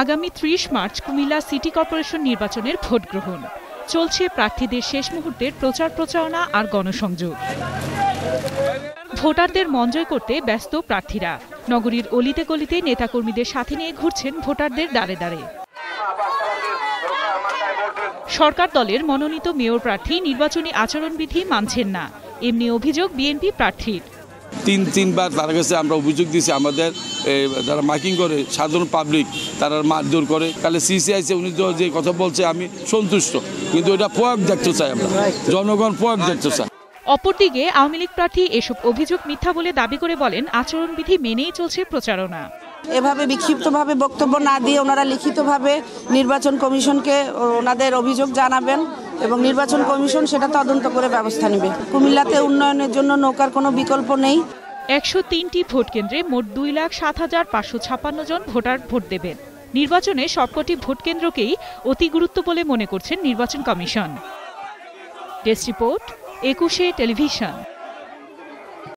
আগামী ৩০ March Comilla city corporation নির্বাচনের vote গ্রহণ চলছে। প্রার্থীদের শেষ মুহূর্তের প্রচার প্রচারণা আর গণসংযোগ। ভোটারদের মন জয় করতে ব্যস্ত প্রার্থীরা। নগরীর অলিতে গলিতে নেতাকর্মীদের সাথে নিয়ে ঘুরছেন ভোটারদের দাঁড়ে দাঁড়ে। সরকার দলের মনোনীত মেয়র প্রার্থী নির্বাচনী আচরণবিধি মানছেন না, এমনি অভিযোগ বিএনপি প্রার্থীর। তিনবার তার কাছে আমরা অভিযোগ দিয়েছি, আমাদের যারা মাইকিং করে সাধারণ পাবলিক তারা মারধর করে। তাহলে সিসিআইসি উনি যে কথা বলছে আমি সন্তুষ্ট, কিন্তু এটা প্রয়োগ দেখতে চাই, আমরা জনগণ প্রয়োগ দেখতে চাই। অপরদিকে আওয়ামী লীগ প্রার্থী এসব অভিযোগ মিথ্যা বলে দাবি করে বলেন, আচরণবিধি মেনেই চলছে প্রচারণা। এভাবে বিক্ষিপ্তভাবে বক্তব্য না দিয়ে ওনারা লিখিতভাবে নির্বাচন কমিশনকে ওনাদের অভিযোগ জানাবেন এবং নির্বাচন কমিশন সেটা তদন্ত করে ব্যবস্থা নেবে। কুমিল্লাতে উন্নয়নের জন্য নৌকার কোনো বিকল্প নেই। ১০৩টি ভোট কেন্দ্রে মোট ২,৭,৫৫৬ জন ভোটার ভোট দেবেন। নির্বাচনে সবকটি ভোট কেন্দ্রকেই অতি গুরুত্ব বলে মনে করছেন নির্বাচন কমিশন। ডেস্ক রিপোর্ট, ২১শে টেলিভিশন।